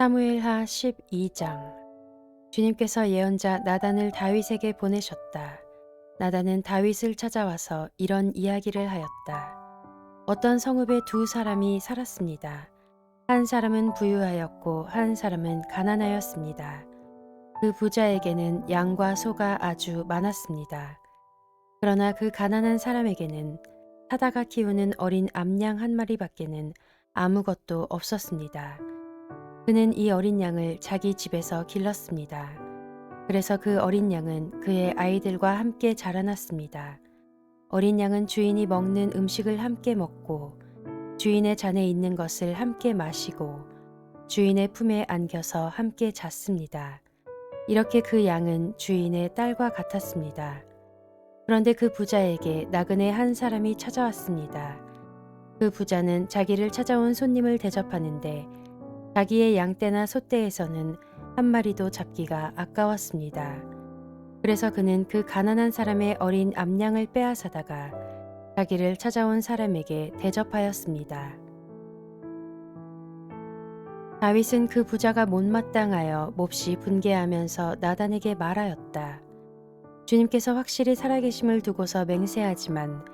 사무엘하 12장. 주님께서 예언자 나단을 다윗에게 보내셨다. 나단은 다윗을 찾아와서 이런 이야기를 하였다. 어떤 성읍에 두 사람이 살았습니다. 한 사람은 부유하였고 한 사람은 가난하였습니다. 그 부자에게는 양과 소가 아주 많았습니다. 그러나 그 가난한 사람에게는 사다가 키우는 어린 암양 한 마리밖에는 아무것도 없었습니다. 그는 이 어린 양을 자기 집에서 길렀습니다. 그래서 그 어린 양은 그의 아이들과 함께 자라났습니다. 어린 양은 주인이 먹는 음식을 함께 먹고 주인의 잔에 있는 것을 함께 마시고 주인의 품에 안겨서 함께 잤습니다. 이렇게 그 양은 주인의 딸과 같았습니다. 그런데 그 부자에게 나그네 한 사람이 찾아왔습니다. 그 부자는 자기를 찾아온 손님을 대접하는데 자기의 양떼나 소떼에서는 한 마리도 잡기가 아까웠습니다. 그래서 그는 그 가난한 사람의 어린 암양을 빼앗아다가 자기를 찾아온 사람에게 대접하였습니다. 다윗은 그 부자가 못마땅하여 몹시 분개하면서 나단에게 말하였다. 주님께서 확실히 살아계심을 두고서 맹세하지만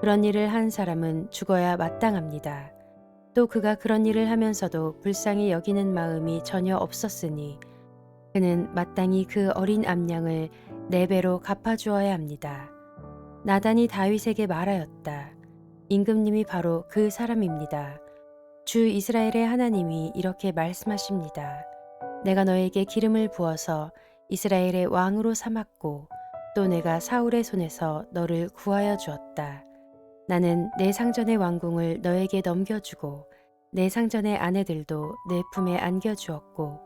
그런 일을 한 사람은 죽어야 마땅합니다. 또 그가 그런 일을 하면서도 불쌍히 여기는 마음이 전혀 없었으니 그는 마땅히 그 어린 암양을 4배로 갚아주어야 합니다. 나단이 다윗에게 말하였다. 임금님이 바로 그 사람입니다. 주 이스라엘의 하나님이 이렇게 말씀하십니다. 내가 너에게 기름을 부어서 이스라엘의 왕으로 삼았고 또 내가 사울의 손에서 너를 구하여 주었다. 나는 내 상전의 왕궁을 너에게 넘겨주고 내 상전의 아내들도 내 품에 안겨주었고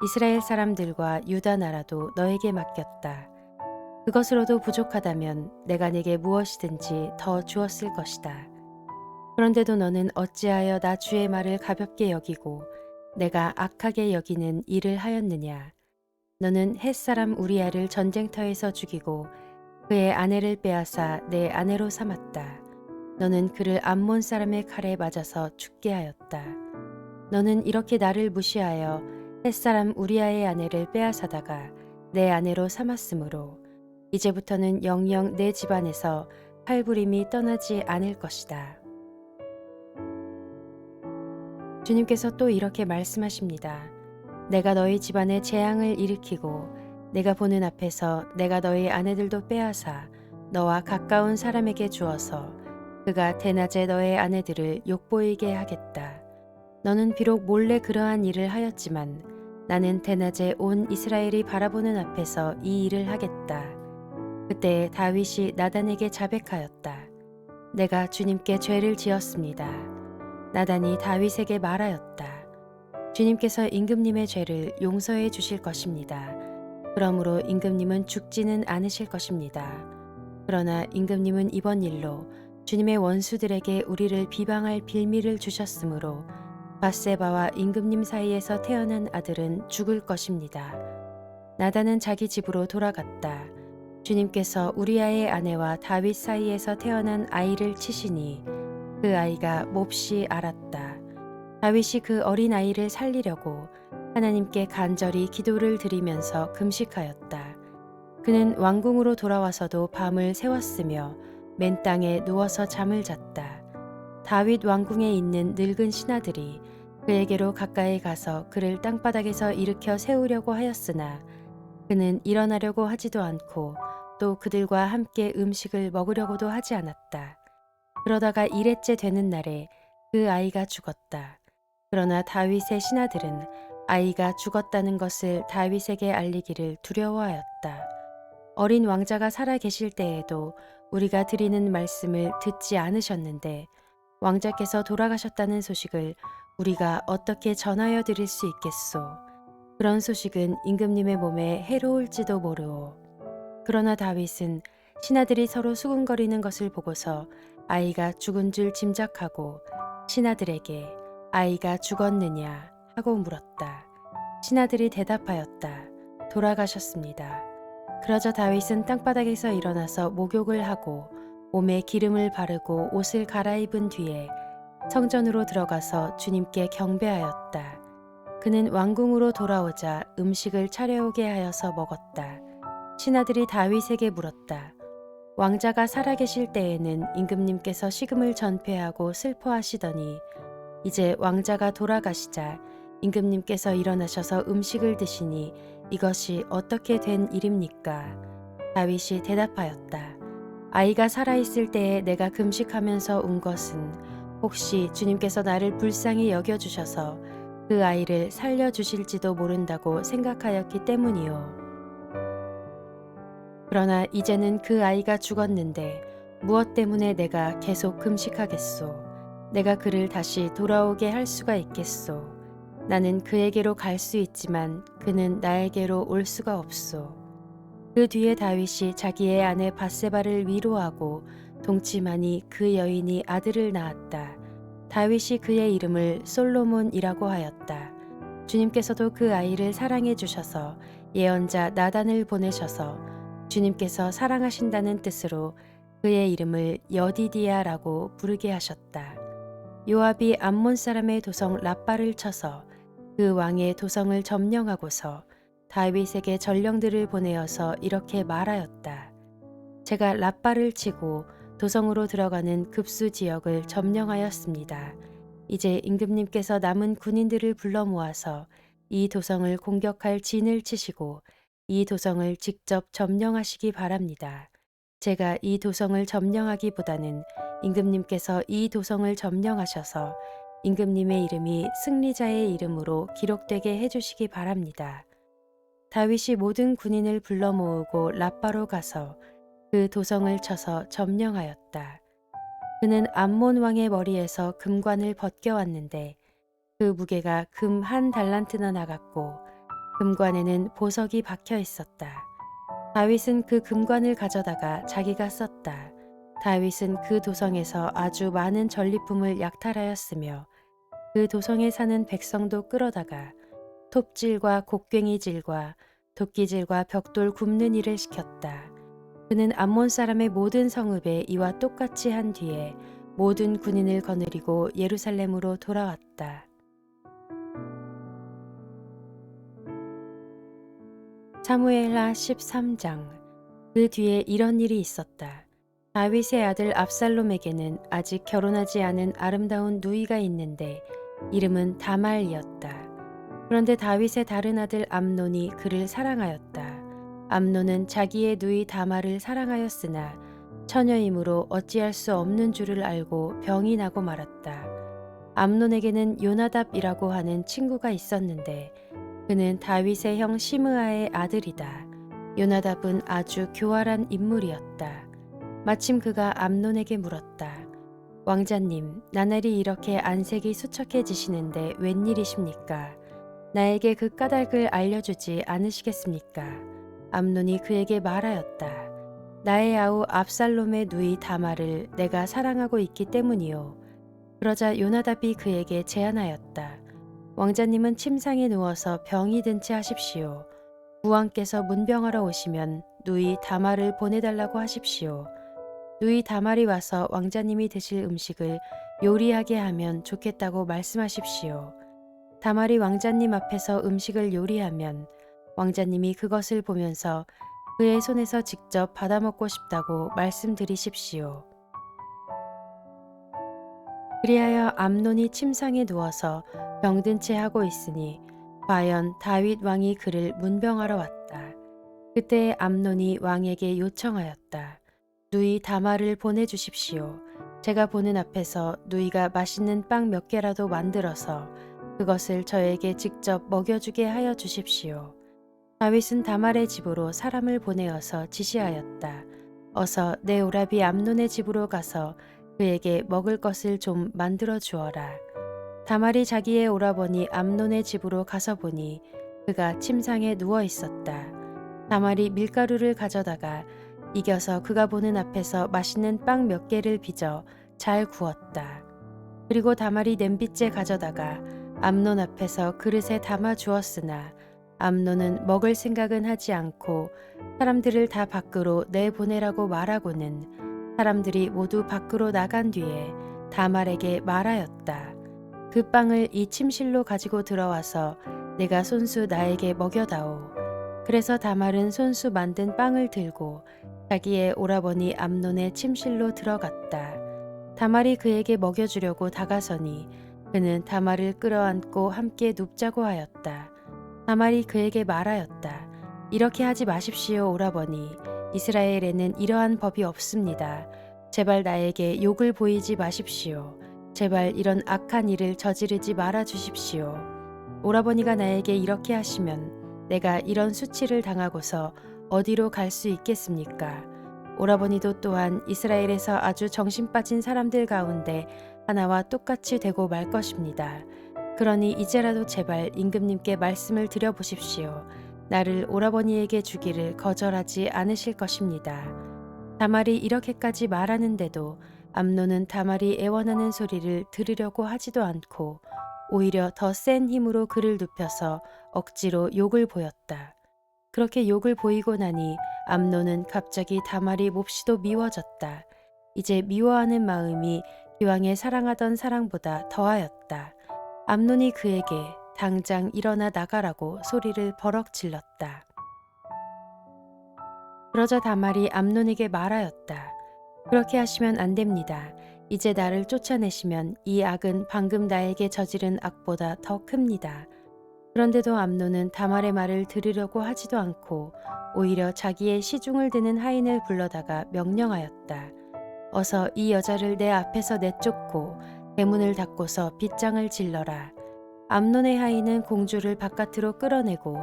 이스라엘 사람들과 유다 나라도 너에게 맡겼다. 그것으로도 부족하다면 내가 내게 무엇이든지 더 주었을 것이다. 그런데도 너는 어찌하여 나 주의 말을 가볍게 여기고 내가 악하게 여기는 일을 하였느냐. 너는 햇사람 우리아를 전쟁터에서 죽이고 그의 아내를 빼앗아 내 아내로 삼았다. 너는 그를 암몬 사람의 칼에 맞아서 죽게 하였다. 너는 이렇게 나를 무시하여 햇사람 우리아의 아내를 빼앗아다가 내 아내로 삼았으므로 이제부터는 영영 내 집안에서 팔부림이 떠나지 않을 것이다. 주님께서 또 이렇게 말씀하십니다. 내가 너희 집안에 재앙을 일으키고 내가 보는 앞에서 내가 너희 아내들도 빼앗아 너와 가까운 사람에게 주어서 그가 대낮에 너의 아내들을 욕보이게 하겠다. 너는 비록 몰래 그러한 일을 하였지만 나는 대낮에 온 이스라엘이 바라보는 앞에서 이 일을 하겠다. 그때 다윗이 나단에게 자백하였다. 내가 주님께 죄를 지었습니다. 나단이 다윗에게 말하였다. 주님께서 임금님의 죄를 용서해 주실 것입니다. 그러므로 임금님은 죽지는 않으실 것입니다. 그러나 임금님은 이번 일로 주님의 원수들에게 우리를 비방할 빌미를 주셨으므로 밧세바와 임금님 사이에서 태어난 아들은 죽을 것입니다. 나단은 자기 집으로 돌아갔다. 주님께서 우리아의 아내와 다윗 사이에서 태어난 아이를 치시니 그 아이가 몹시 앓았다. 다윗이 그 어린 아이를 살리려고 하나님께 간절히 기도를 드리면서 금식하였다. 그는 왕궁으로 돌아와서도 밤을 새웠으며 맨 땅에 누워서 잠을 잤다. 다윗 왕궁에 있는 늙은 신하들이 그에게로 가까이 가서 그를 땅바닥에서 일으켜 세우려고 하였으나 그는 일어나려고 하지도 않고 또 그들과 함께 음식을 먹으려고도 하지 않았다. 그러다가 일해째 되는 날에 그 아이가 죽었다. 그러나 다윗의 신하들은 아이가 죽었다는 것을 다윗에게 알리기를 두려워하였다. 어린 왕자가 살아 계실 때에도 우리가 드리는 말씀을 듣지 않으셨는데 왕자께서 돌아가셨다는 소식을 우리가 어떻게 전하여 드릴 수 있겠소. 그런 소식은 임금님의 몸에 해로울지도 모르오. 그러나 다윗은 신하들이 서로 수군거리는 것을 보고서 아이가 죽은 줄 짐작하고 신하들에게 아이가 죽었느냐 하고 물었다. 신하들이 대답하였다. 돌아가셨습니다. 그러자 다윗은 땅바닥에서 일어나서 목욕을 하고 몸에 기름을 바르고 옷을 갈아입은 뒤에 성전으로 들어가서 주님께 경배하였다. 그는 왕궁으로 돌아오자 음식을 차려오게 하여서 먹었다. 신하들이 다윗에게 물었다. 왕자가 살아계실 때에는 임금님께서 식음을 전폐하고 슬퍼하시더니 이제 왕자가 돌아가시자 임금님께서 일어나셔서 음식을 드시니 이것이 어떻게 된 일입니까? 다윗이 대답하였다. 아이가 살아있을 때에 내가 금식하면서 운 것은 혹시 주님께서 나를 불쌍히 여겨주셔서 그 아이를 살려주실지도 모른다고 생각하였기 때문이요. 그러나 이제는 그 아이가 죽었는데 무엇 때문에 내가 계속 금식하겠소? 내가 그를 다시 돌아오게 할 수가 있겠소? 나는 그에게로 갈 수 있지만 그는 나에게로 올 수가 없소. 그 뒤에 다윗이 자기의 아내 바세바를 위로하고 동침하니 그 여인이 아들을 낳았다. 다윗이 그의 이름을 솔로몬이라고 하였다. 주님께서도 그 아이를 사랑해 주셔서 예언자 나단을 보내셔서 주님께서 사랑하신다는 뜻으로 그의 이름을 여디디야라고 부르게 하셨다. 요압이 암몬 사람의 도성 랍바를 쳐서 그 왕의 도성을 점령하고서 다윗에게 전령들을 보내어서 이렇게 말하였다. 제가 랍바를 치고 도성으로 들어가는 급수 지역을 점령하였습니다. 이제 임금님께서 남은 군인들을 불러 모아서 이 도성을 공격할 진을 치시고 이 도성을 직접 점령하시기 바랍니다. 제가 이 도성을 점령하기보다는 임금님께서 이 도성을 점령하셔서 임금님의 이름이 승리자의 이름으로 기록되게 해주시기 바랍니다. 다윗이 모든 군인을 불러 모으고 랍바로 가서 그 도성을 쳐서 점령하였다. 그는 암몬 왕의 머리에서 금관을 벗겨왔는데 그 무게가 금 1달란트나 나갔고 금관에는 보석이 박혀 있었다. 다윗은 그 금관을 가져다가 자기가 썼다. 다윗은 그 도성에서 아주 많은 전리품을 약탈하였으며 그 도성에 사는 백성도 끌어다가 톱질과 곡괭이질과 도끼질과 벽돌 굽는 일을 시켰다. 그는 암몬 사람의 모든 성읍에 이와 똑같이 한 뒤에 모든 군인을 거느리고 예루살렘으로 돌아왔다. 사무엘하 13장. 그 뒤에 이런 일이 있었다. 다윗의 아들 압살롬에게는 아직 결혼하지 않은 아름다운 누이가 있는데 이름은 다말이었다. 그런데 다윗의 다른 아들 암논이 그를 사랑하였다. 암논은 자기의 누이 다말을 사랑하였으나 처녀이므로 어찌할 수 없는 줄을 알고 병이 나고 말았다. 암논에게는 요나답이라고 하는 친구가 있었는데 그는 다윗의 형 시므아의 아들이다. 요나답은 아주 교활한 인물이었다. 마침 그가 암논에게 물었다. 왕자님, 나날이 이렇게 안색이 수척해지시는데 웬일이십니까? 나에게 그 까닭을 알려주지 않으시겠습니까? 암논이 그에게 말하였다. 나의 아우 압살롬의 누이 다말을 내가 사랑하고 있기 때문이요. 그러자 요나답이 그에게 제안하였다. 왕자님은 침상에 누워서 병이 든 채 하십시오. 부왕께서 문병하러 오시면 누이 다말을 보내달라고 하십시오. 누이 다말이 와서 왕자님이 드실 음식을 요리하게 하면 좋겠다고 말씀하십시오. 다말이 왕자님 앞에서 음식을 요리하면 왕자님이 그것을 보면서 그의 손에서 직접 받아먹고 싶다고 말씀드리십시오. 그리하여 암논이 침상에 누워서 병든 채 하고 있으니 과연 다윗 왕이 그를 문병하러 왔다. 그때 암논이 왕에게 요청하였다. 누이 다말을 보내주십시오. 제가 보는 앞에서 누이가 맛있는 빵 몇 개라도 만들어서 그것을 저에게 직접 먹여주게 하여 주십시오. 다윗은 다말의 집으로 사람을 보내어서 지시하였다. 어서 내 오라비 암논의 집으로 가서 그에게 먹을 것을 좀 만들어 주어라. 다말이 자기의 오라버니 암논의 집으로 가서 보니 그가 침상에 누워 있었다. 다말이 밀가루를 가져다가 이겨서 그가 보는 앞에서 맛있는 빵 몇 개를 빚어 잘 구웠다. 그리고 다말이 냄비째 가져다가 암논 앞에서 그릇에 담아 주었으나 암논은 먹을 생각은 하지 않고 사람들을 다 밖으로 내보내라고 말하고는 사람들이 모두 밖으로 나간 뒤에 다말에게 말하였다. 그 빵을 이 침실로 가지고 들어와서 내가 손수 나에게 먹여다오. 그래서 다말은 손수 만든 빵을 들고 자기의 오라버니 암논의 침실로 들어갔다. 다말이 그에게 먹여주려고 다가서니 그는 다말을 끌어안고 함께 눕자고 하였다. 다말이 그에게 말하였다. 이렇게 하지 마십시오, 오라버니. 이스라엘에는 이러한 법이 없습니다. 제발 나에게 욕을 보이지 마십시오. 제발 이런 악한 일을 저지르지 말아 주십시오. 오라버니가 나에게 이렇게 하시면 내가 이런 수치를 당하고서 어디로 갈 수 있겠습니까? 오라버니도 또한 이스라엘에서 아주 정신 빠진 사람들 가운데 하나와 똑같이 되고 말 것입니다. 그러니 이제라도 제발 임금님께 말씀을 드려보십시오. 나를 오라버니에게 주기를 거절하지 않으실 것입니다. 다말이 이렇게까지 말하는데도 암논은 다말이 애원하는 소리를 들으려고 하지도 않고 오히려 더 센 힘으로 그를 눕혀서 억지로 욕을 보였다. 그렇게 욕을 보이고 나니 암논은 갑자기 다말이 몹시도 미워졌다. 이제 미워하는 마음이 기왕에 사랑하던 사랑보다 더하였다. 암논이 그에게 당장 일어나 나가라고 소리를 버럭 질렀다. 그러자 다말이 암논에게 말하였다. 그렇게 하시면 안 됩니다. 이제 나를 쫓아내시면 이 악은 방금 나에게 저지른 악보다 더 큽니다. 그런데도 암논은 다말의 말을 들으려고 하지도 않고 오히려 자기의 시중을 드는 하인을 불러다가 명령하였다. 어서 이 여자를 내 앞에서 내쫓고 대문을 닫고서 빗장을 질러라. 암논의 하인은 공주를 바깥으로 끌어내고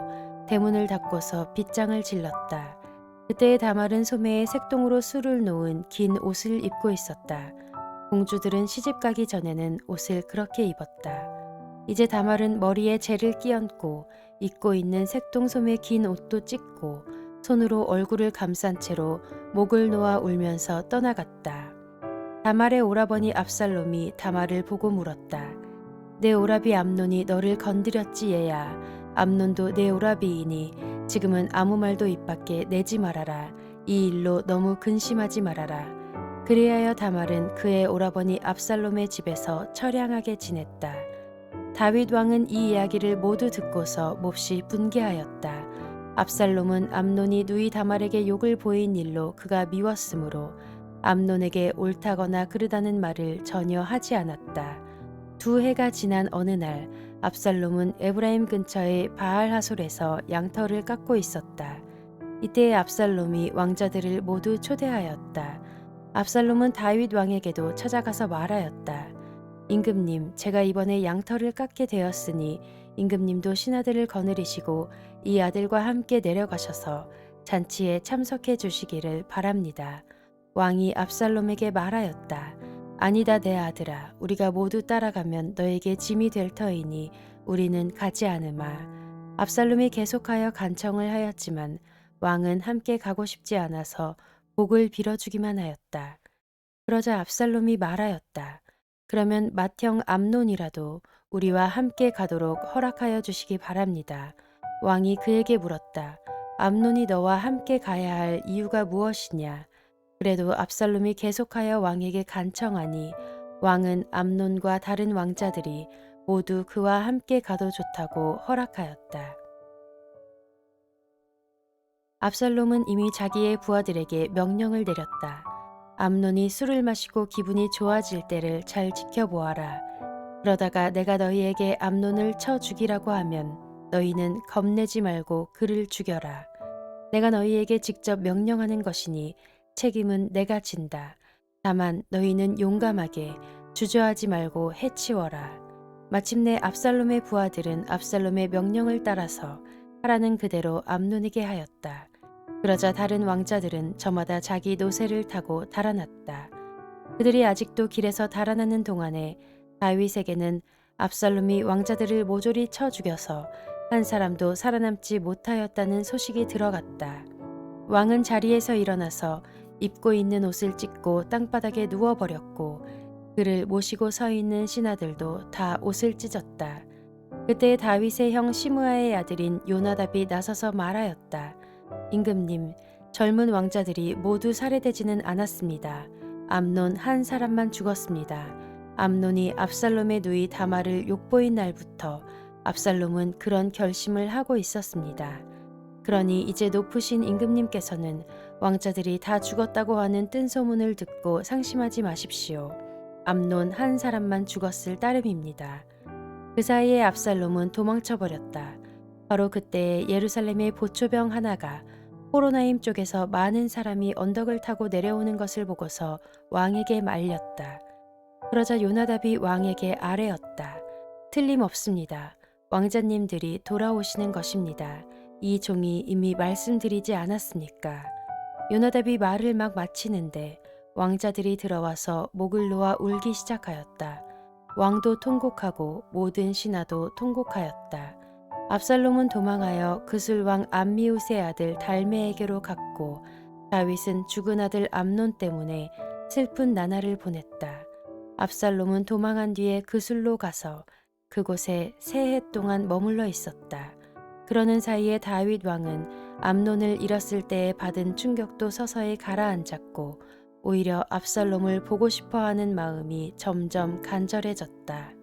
대문을 닫고서 빗장을 질렀다. 그때의 다말은 소매에 색동으로 술을 놓은 긴 옷을 입고 있었다. 공주들은 시집가기 전에는 옷을 그렇게 입었다. 이제 다말은 머리에 재를 끼얹고 입고 있는 색동 소매 긴 옷도 찢고 손으로 얼굴을 감싼 채로 목을 놓아 울면서 떠나갔다. 다말의 오라버니 압살롬이 다말을 보고 물었다. 내 오라비 암논이 너를 건드렸지 얘야. 암논도 내 오라비이니 지금은 아무 말도 입 밖에 내지 말아라. 이 일로 너무 근심하지 말아라. 그리하여 다말은 그의 오라버니 압살롬의 집에서 처량하게 지냈다. 다윗 왕은 이 이야기를 모두 듣고서 몹시 분개하였다. 압살롬은 암논이 누이 다말에게 욕을 보인 일로 그가 미웠으므로 암논에게 옳다거나 그르다는 말을 전혀 하지 않았다. 2해가 지난 어느 날 압살롬은 에브라임 근처의 바알하솔에서 양털을 깎고 있었다. 이때 압살롬이 왕자들을 모두 초대하였다. 압살롬은 다윗 왕에게도 찾아가서 말하였다. 임금님, 제가 이번에 양털을 깎게 되었으니 임금님도 신하들을 거느리시고 이 아들과 함께 내려가셔서 잔치에 참석해 주시기를 바랍니다. 왕이 압살롬에게 말하였다. 아니다 내 아들아, 우리가 모두 따라가면 너에게 짐이 될 터이니 우리는 가지 않으마. 압살롬이 계속하여 간청을 하였지만 왕은 함께 가고 싶지 않아서 복을 빌어주기만 하였다. 그러자 압살롬이 말하였다. 그러면 맏형 암논이라도 우리와 함께 가도록 허락하여 주시기 바랍니다. 왕이 그에게 물었다. 암논이 너와 함께 가야 할 이유가 무엇이냐? 그래도 압살롬이 계속하여 왕에게 간청하니 왕은 암논과 다른 왕자들이 모두 그와 함께 가도 좋다고 허락하였다. 압살롬은 이미 자기의 부하들에게 명령을 내렸다. 암논이 술을 마시고 기분이 좋아질 때를 잘 지켜보아라. 그러다가 내가 너희에게 암논을 쳐 죽이라고 하면 너희는 겁내지 말고 그를 죽여라. 내가 너희에게 직접 명령하는 것이니 책임은 내가 진다. 다만 너희는 용감하게 주저하지 말고 해치워라. 마침내 압살롬의 부하들은 압살롬의 명령을 따라서 하라는 그대로 암논에게 하였다. 그러자 다른 왕자들은 저마다 자기 노새를 타고 달아났다. 그들이 아직도 길에서 달아나는 동안에 다윗에게는 압살롬이 왕자들을 모조리 쳐 죽여서 한 사람도 살아남지 못하였다는 소식이 들어갔다. 왕은 자리에서 일어나서 입고 있는 옷을 찢고 땅바닥에 누워버렸고 그를 모시고 서 있는 신하들도 다 옷을 찢었다. 그때 다윗의 형 시므아의 아들인 요나답이 나서서 말하였다. 임금님, 젊은 왕자들이 모두 살해되지는 않았습니다. 암논 한 사람만 죽었습니다. 암논이 압살롬의 누이 다말을 욕보인 날부터 압살롬은 그런 결심을 하고 있었습니다. 그러니 이제 높으신 임금님께서는 왕자들이 다 죽었다고 하는 뜬 소문을 듣고 상심하지 마십시오. 암논 한 사람만 죽었을 따름입니다. 그 사이에 압살롬은 도망쳐 버렸다. 바로 그때 예루살렘의 보초병 하나가 호로나임 쪽에서 많은 사람이 언덕을 타고 내려오는 것을 보고서 왕에게 말렸다. 그러자 요나답이 왕에게 아뢰었다. 틀림없습니다. 왕자님들이 돌아오시는 것입니다. 이 종이 이미 말씀드리지 않았습니까? 요나답이 말을 막 마치는데 왕자들이 들어와서 목을 놓아 울기 시작하였다. 왕도 통곡하고 모든 신하도 통곡하였다. 압살롬은 도망하여 그술왕 암미우스의 아들 달메에게로 갔고 다윗은 죽은 아들 암논 때문에 슬픈 나날을 보냈다. 압살롬은 도망한 뒤에 그술로 가서 그곳에 세 해 동안 머물러 있었다. 그러는 사이에 다윗 왕은 암논을 잃었을 때에 받은 충격도 서서히 가라앉았고 오히려 압살롬을 보고 싶어 하는 마음이 점점 간절해졌다.